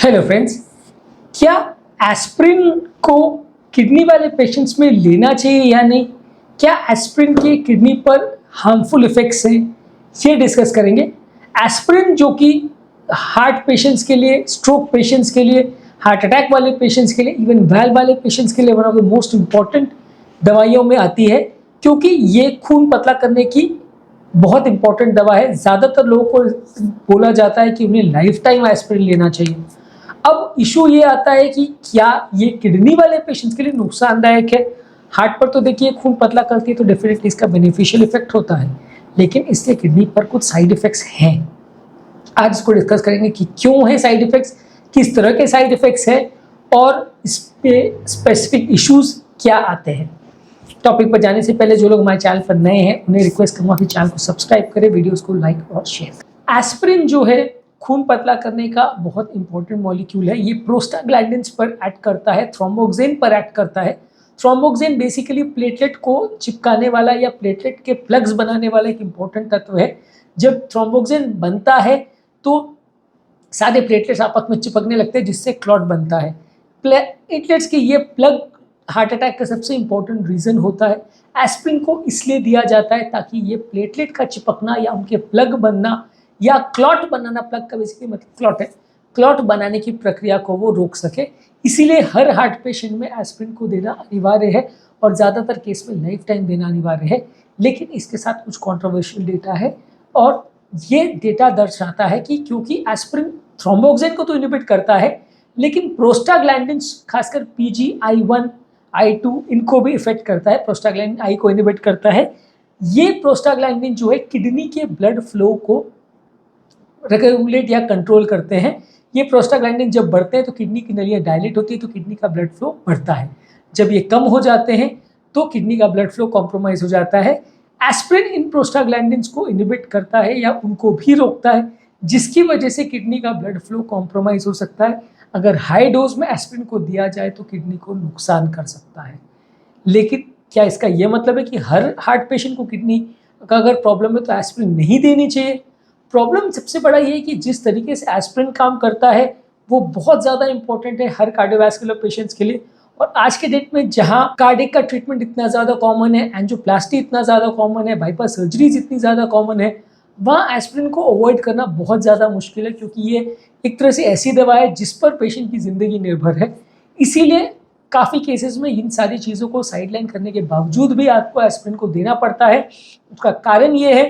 Hello friends, क्या aspirin को kidney वाले पेशेंट्स में लेना चाहिए या नहीं? क्या एस्प्रिन के किडनी पर हार्मफुल इफेक्ट्स हैं, ये डिस्कस करेंगे। एस्प्रिन जो कि हार्ट पेशेंट्स के लिए, स्ट्रोक पेशेंट्स के लिए, हार्ट अटैक वाले पेशेंट्स के लिए, इवन वाल्व वाले पेशेंट्स के लिए one of the most important दवाइयों में आती है, क्योंकि ये खून पतला करने की बहुत इंपॉर्टेंट दवा है। ज़्यादातर लोगों को बोला जाता है कि उन्हें लाइफ टाइम एस्प्रिन लेना चाहिए। अब इशू ये आता है कि क्या ये किडनी वाले पेशेंट्स के लिए नुकसानदायक है? हार्ट पर तो देखिए खून पतला करती है तो डेफिनेटली इसका बेनिफिशियल इफेक्ट होता है, लेकिन इससे किडनी पर कुछ साइड इफेक्ट्स हैं। आज इसको डिस्कस करेंगे कि क्यों है साइड इफेक्ट्स, किस तरह के साइड इफेक्ट्स हैं और इस पे स्पेसिफिक इश्यूज क्या आते हैं। टॉपिक पर जाने से पहले जो लोग हमारे चैनल पर नए हैं उन्हें रिक्वेस्ट करूंगा कि चैनल को सब्सक्राइब करें, वीडियोस को लाइक और शेयर। एस्प्रिन जो है खून पतला करने का बहुत इंपॉर्टेंट मॉलिक्यूल है। ये प्रोस्टाग्लैंडिन्स पर एक्ट करता है, थ्रोम्बोक्सिन पर एक्ट करता है। थ्रोम्बोक्सिन बेसिकली प्लेटलेट को चिपकाने वाला या प्लेटलेट के प्लग्स बनाने वाला एक इंपॉर्टेंट तत्व है। जब थ्रोम्बोक्सिन बनता है तो सारे प्लेटलेट्स आपस में चिपकने लगते हैं, जिससे क्लॉट बनता है। प्लेटलेट्स के ये प्लग हार्ट अटैक का सबसे इंपॉर्टेंट रीज़न होता है। एस्प्रिन को इसलिए दिया जाता है ताकि ये प्लेटलेट का चिपकना या उनके प्लग बनना या क्लॉट बनाना, प्लग का बेसिकली मतलब क्लॉट है, क्लॉट बनाने की प्रक्रिया को वो रोक सके। इसीलिए हर हार्ट पेशेंट में एस्प्रिन को देना अनिवार्य है और ज़्यादातर केस में लाइफ टाइम देना अनिवार्य है। लेकिन इसके साथ कुछ कॉन्ट्रोवर्शियल डेटा है और ये डेटा दर्शाता है कि क्योंकि एस्प्रिन थ्रोम्बोक्सिन को तो इनहिबिट करता है, लेकिन प्रोस्टाग्लैंडिन्स खासकर PGI1 I2 इनको भी इफेक्ट करता है। प्रोस्टाग्लैंडिन आई को इनहिबिट करता है। ये प्रोस्टाग्लैंडिन जो है किडनी के ब्लड फ्लो को रेगुलेट या कंट्रोल करते हैं। ये प्रोस्टाग्लैंडिन जब बढ़ते हैं तो किडनी की नलियाँ डायलेट होती है तो किडनी का ब्लड फ्लो बढ़ता है। जब ये कम हो जाते हैं तो किडनी का ब्लड फ्लो कॉम्प्रोमाइज हो जाता है। एस्प्रिन इन प्रोस्टाग्लैंडिन्स को इनहिबिट करता है या उनको भी रोकता है, जिसकी वजह से किडनी का ब्लड फ्लो कॉम्प्रोमाइज हो सकता है। अगर हाई डोज में एस्प्रिन को दिया जाए तो किडनी को नुकसान कर सकता है। लेकिन क्या इसका यह मतलब है कि हर हार्ट पेशेंट को किडनी का अगर प्रॉब्लम है तो एस्प्रिन नहीं देनी चाहिए? प्रॉब्लम सबसे बड़ा ये है कि जिस तरीके से एस्प्रिन काम करता है वो बहुत ज़्यादा इंपॉर्टेंट है हर कार्डियोवैस्कुलर पेशेंट्स के लिए। और आज के डेट में जहाँ कार्डियक का ट्रीटमेंट इतना ज़्यादा कॉमन है, एंजियोप्लास्टी इतना ज़्यादा कॉमन है, बाईपास सर्जरीज इतनी ज़्यादा कॉमन है, वहाँ एस्प्रिन को अवॉइड करना बहुत ज़्यादा मुश्किल है, क्योंकि ये एक तरह से ऐसी दवा है जिस पर पेशेंट की ज़िंदगी निर्भर है। इसीलिए काफ़ी केसेस में इन सारी चीज़ों को साइडलाइन करने के बावजूद भी आपको एस्प्रिन को देना पड़ता है। उसका कारण ये है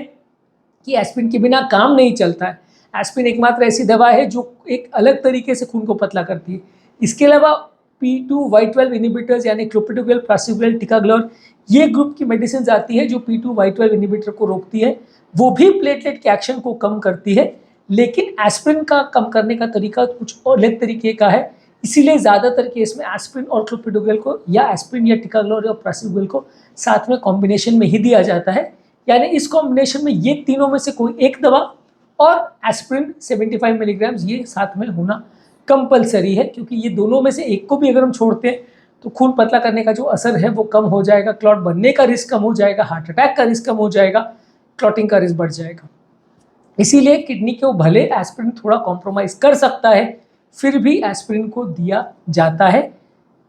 कि एस्प्रिन के बिना काम नहीं चलता है। एस्प्रिन एकमात्र ऐसी दवा है जो एक अलग तरीके से खून को पतला करती है। इसके अलावा P2Y12 इनहिबिटर्स यानी क्लोपिडोग्रेल, प्रासिग्रेल, टिकाग्लोर, ये ग्रुप की मेडिसिन आती है जो P2Y12 इनहिबिटर को रोकती है। वो भी प्लेटलेट के एक्शन को कम करती है, लेकिन एस्प्रिन का कम करने का तरीका कुछ अलग तरीके का है। इसीलिए ज़्यादातर केस में एस्प्रिन और क्लोपिडोग्रेल को या एस्प्रिन या टिकाग्लोर या प्रासिग्रेल को साथ में कॉम्बिनेशन में ही दिया जाता है। यानी इस कॉम्बिनेशन में ये तीनों में से कोई एक दवा और एस्प्रिन 75 मिलीग्राम ये साथ में होना कंपलसरी है, क्योंकि ये दोनों में से एक को भी अगर हम छोड़ते हैं तो खून पतला करने का जो असर है वो कम हो जाएगा, क्लॉट बनने का रिस्क कम हो जाएगा, हार्ट अटैक का रिस्क कम हो जाएगा, क्लॉटिंग का रिस्क बढ़ जाएगा। इसीलिए किडनी को भले एस्प्रिन थोड़ा कॉम्प्रोमाइज़ कर सकता है, फिर भी एस्प्रिन को दिया जाता है।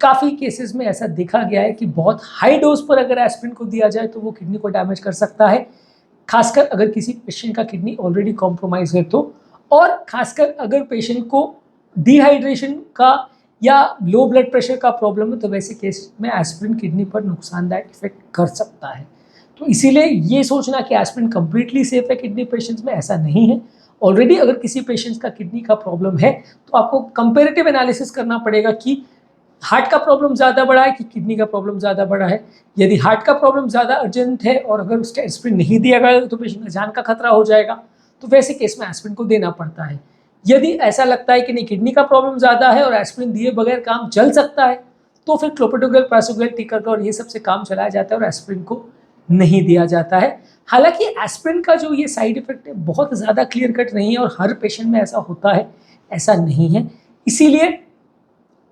काफ़ी केसेस में ऐसा देखा गया है कि बहुत हाई डोज पर अगर एस्प्रिन को दिया जाए तो वो किडनी को डैमेज कर सकता है, खासकर अगर किसी पेशेंट का किडनी ऑलरेडी कॉम्प्रोमाइज है तो। और खासकर अगर पेशेंट को डिहाइड्रेशन का या लो ब्लड प्रेशर का प्रॉब्लम है तो वैसे केस में एस्प्रिन किडनी पर नुकसानदायक इफेक्ट कर सकता है। तो इसीलिए ये सोचना कि एस्प्रिन कंप्लीटली सेफ है किडनी पेशेंट्स में, ऐसा नहीं है। ऑलरेडी अगर किसी पेशेंट्स का किडनी का प्रॉब्लम है तो आपको कंपेरेटिव एनालिसिस करना पड़ेगा कि हार्ट का प्रॉब्लम ज़्यादा बड़ा है कि किडनी का प्रॉब्लम ज़्यादा बड़ा है। यदि हार्ट का प्रॉब्लम ज़्यादा अर्जेंट है और अगर उसका एस्प्रिन नहीं दिया गया तो पेशेंट का जान का खतरा हो जाएगा, तो वैसे केस में एस्प्रिन को देना पड़ता है। यदि ऐसा लगता है कि नहीं, किडनी का प्रॉब्लम ज़्यादा है और एस्प्रिन दिए बगैर काम चल सकता है, तो फिर क्लोपिडोग्रेल, प्रासिग्रेल, टिकाग्लोर ये सबसे काम चलाया जाता है और एस्प्रिन को नहीं दिया जाता है। हालांकि एस्प्रिन का जो ये साइड इफेक्ट है बहुत ज़्यादा क्लियर कट नहीं है और हर पेशेंट में ऐसा होता है, ऐसा नहीं है। इसीलिए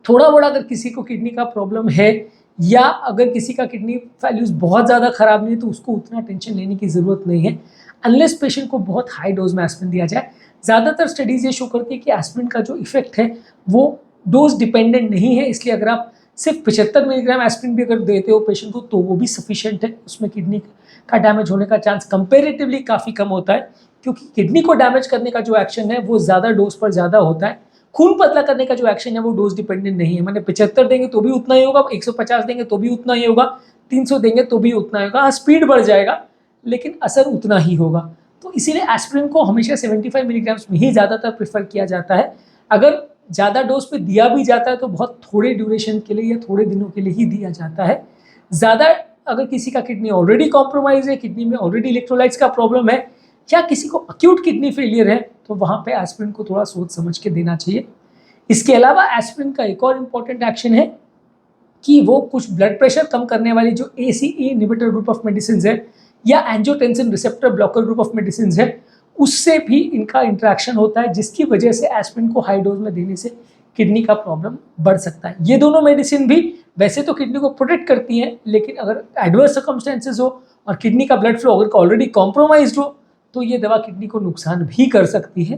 थोड़ा बड़ा अगर किसी को किडनी का प्रॉब्लम है या अगर किसी का किडनी वैल्यूज़ बहुत ज़्यादा ख़राब नहीं है तो उसको उतना टेंशन लेने की ज़रूरत नहीं है, अनलेस पेशेंट को बहुत हाई डोज में एस्प्रिन दिया जाए। ज़्यादातर स्टडीज़ ये शो करती है कि एस्पिरिन का जो इफेक्ट है वो डोज डिपेंडेंट नहीं है, इसलिए अगर आप सिर्फ 75 मिलीग्राम एस्पिरिन भी अगर देते हो पेशेंट को तो वो भी सफिशिएंट है। उसमें किडनी का डैमेज होने का चांस कंपेरेटिवली काफ़ी कम होता है, क्योंकि किडनी को डैमेज करने का जो एक्शन है वो ज़्यादा डोज पर ज़्यादा होता है। खून पतला करने का जो एक्शन है वो डोज डिपेंडेंट नहीं है, मैंने 75 देंगे तो भी उतना ही होगा, 150 देंगे तो भी उतना ही होगा, 300 देंगे तो भी उतना ही होगा। हाँ, स्पीड बढ़ जाएगा लेकिन असर उतना ही होगा। तो इसीलिए एस्पिरिन को हमेशा 75 मिलीग्राम्स में ही ज़्यादातर प्रेफर किया जाता है। अगर ज़्यादा डोज पे दिया भी जाता है तो बहुत थोड़े ड्यूरेशन के लिए या थोड़े दिनों के लिए ही दिया जाता है। ज़्यादा अगर किसी का किडनी ऑलरेडी कॉम्प्रोमाइज है, किडनी में ऑलरेडी इलेक्ट्रोलाइट्स का प्रॉब्लम है, या किसी को अक्यूट किडनी फेलियर है, तो वहाँ पे एस्पिरिन को थोड़ा सोच समझ के देना चाहिए। इसके अलावा एस्पिरिन का एक और इम्पॉर्टेंट एक्शन है कि वो कुछ ब्लड प्रेशर कम करने वाली जो ACE inhibitor group of medicine है या angiotensin receptor blocker group of medicine है, उससे भी इनका इंटरेक्शन होता है, जिसकी वजह से एस्पिरिन को हाई डोज में देने से किडनी का प्रॉब्लम बढ़ सकता है। ये दोनों मेडिसिन भी वैसे तो किडनी को प्रोटेक्ट करती हैं, लेकिन अगर एडवर्स सर्कमस्टेंसेस हो और किडनी का ब्लड फ्लो अगर ऑलरेडी कॉम्प्रोमाइज्ड हो तो ये दवा किडनी को नुकसान भी कर सकती है।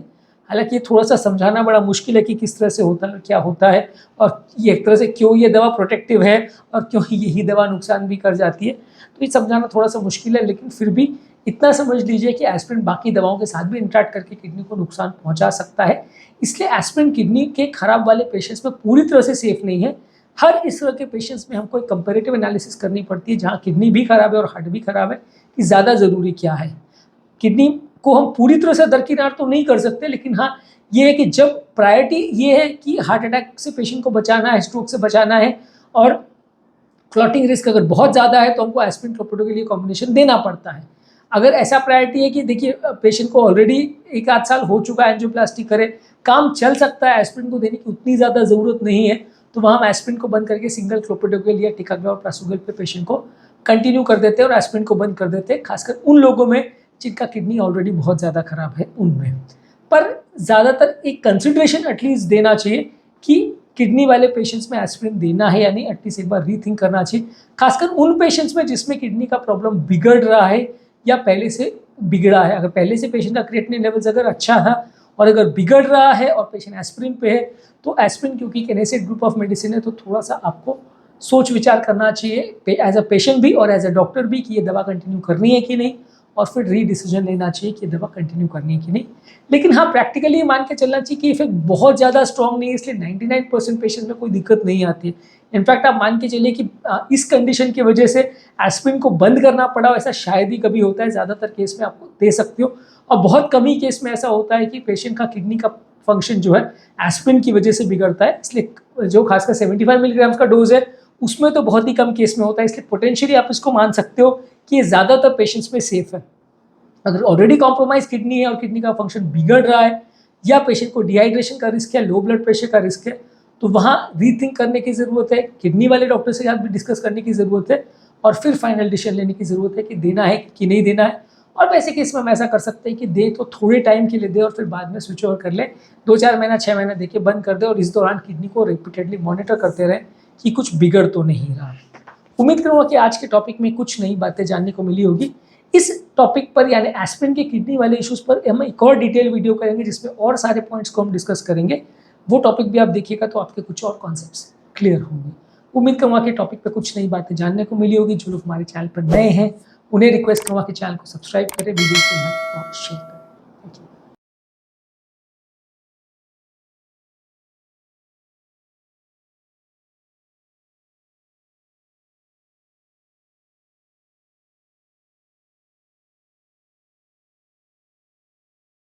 हालांकि ये थोड़ा सा समझाना बड़ा मुश्किल है कि किस तरह से होता है, क्या होता है, और ये एक तरह से क्यों ये दवा प्रोटेक्टिव है और क्यों यही दवा नुकसान भी कर जाती है, तो ये समझाना थोड़ा सा मुश्किल है। लेकिन फिर भी इतना समझ लीजिए कि एस्पिरिन बाकी दवाओं के साथ भी इंटरेक्ट करके किडनी को नुकसान पहुंचा सकता है। इसलिए एस्पिरिन किडनी के खराब वाले पेशेंट्स में पूरी तरह से सेफ नहीं है। हर इस तरह के पेशेंट्स में हमको एक कंपेरेटिव एनालिसिस करनी पड़ती है, जहाँ किडनी भी खराब है और हार्ट भी खराब है, कि ज़्यादा ज़रूरी क्या है। किडनी को हम पूरी तरह से दरकिनार तो नहीं कर सकते, लेकिन हाँ ये है कि जब प्रायोरिटी ये है कि हार्ट अटैक से पेशेंट को बचाना है, स्ट्रोक से बचाना है, और क्लॉटिंग रिस्क अगर बहुत ज़्यादा है तो हमको एस्पिरिन क्लोपिडो के लिए कॉम्बिनेशन देना पड़ता है। अगर ऐसा प्रायोरिटी है कि देखिए पेशेंट को ऑलरेडी 1 आध साल हो चुका है, एंजियोप्लास्टी करे, काम चल सकता है, एस्पिरिन को देने की उतनी ज़्यादा ज़रूरत नहीं है, तो वहाँ हम एस्पिरिन को बंद करके सिंगल क्लोपिडोग्रेल या टिकाग्राम और प्रासुगल पे पेशेंट को कंटिन्यू कर देते हैं और एस्पिरिन को बंद कर देते हैं, खासकर उन लोगों में जिनका किडनी ऑलरेडी बहुत ज़्यादा खराब है उनमें। पर ज़्यादातर एक कंसिडरेशन एटलीस्ट देना चाहिए कि किडनी वाले पेशेंट्स में एस्पिरिन देना है या नहीं, एटलीस्ट एक बार रीथिंक करना चाहिए, खासकर उन पेशेंट्स में जिसमें किडनी का प्रॉब्लम बिगड़ रहा है या पहले से बिगड़ा है। अगर पहले से पेशेंट का क्रिएटिनिन लेवल्स अगर अच्छा था और अगर बिगड़ रहा है और पेशेंट एस्पिरिन पे है, तो एस्पिरिन क्योंकि एक एनएसएड ग्रुप ऑफ मेडिसिन है, तो थोड़ा सा आपको सोच विचार करना चाहिए एज अ पेशेंट भी और एज अ डॉक्टर भी कि ये दवा कंटिन्यू करनी है कि नहीं, और फिर डिसीजन लेना चाहिए कि दवा कंटिन्यू करनी है कि नहीं। लेकिन हाँ, प्रैक्टिकली मान के चलना चाहिए कि इफेक्ट बहुत ज़्यादा स्ट्रॉन्ग नहीं है, इसलिए 99% पेशेंट में कोई दिक्कत नहीं आती है। इनफैक्ट आप मान के चलिए कि इस कंडीशन की वजह से एस्पिरिन को बंद करना पड़ा, ऐसा शायद ही कभी होता है। ज़्यादातर केस में आपको दे सकते हो, और बहुत कम ही केस में ऐसा होता है कि पेशेंट का किडनी का फंक्शन जो है एस्पिरिन की वजह से बिगड़ता है। इसलिए जो खासकर 75 मिलीग्राम का डोज है उसमें तो बहुत ही कम केस में होता है, इसलिए पोटेंशियली आप इसको मान सकते हो कि ये ज़्यादातर पेशेंट्स में सेफ है। अगर ऑलरेडी कॉम्प्रोमाइज किडनी है और किडनी का फंक्शन बिगड़ रहा है, या पेशेंट को डिहाइड्रेशन का रिस्क है, लो ब्लड प्रेशर का रिस्क है, तो वहाँ रीथिंक करने की ज़रूरत है, किडनी वाले डॉक्टर से साथ भी डिस्कस करने की ज़रूरत है, और फिर फाइनल डिसीजन लेने की ज़रूरत है कि देना है कि नहीं देना है। और वैसे केस में हम ऐसा कर सकते हैं कि दे तो थोड़े टाइम के लिए दे और फिर बाद में स्विच ओवर कर ले, 2-4 महीना 6 महीना दे के बंद कर दे, और इस दौरान किडनी को रिपीटेडली मॉनिटर करते रहें कि कुछ बिगड़ तो नहीं रहा। उम्मीद करूँगा कि आज के टॉपिक में कुछ नई बातें जानने को मिली होगी। इस टॉपिक पर यानी एस्पिरिन के किडनी वाले इश्यूज पर हम एक और डिटेल वीडियो करेंगे, जिसमें और सारे पॉइंट्स को हम डिस्कस करेंगे। वो टॉपिक भी आप देखिएगा तो आपके कुछ और कॉन्सेप्ट्स क्लियर होंगे। उम्मीद करूँगा कि टॉपिक पर कुछ नई बातें जानने को मिली होगी। जो लोग हमारे चैनल पर नए हैं उन्हें रिक्वेस्ट करूँगा कि चैनल को सब्सक्राइब करें, वीडियो को लाइक और शेयर करें।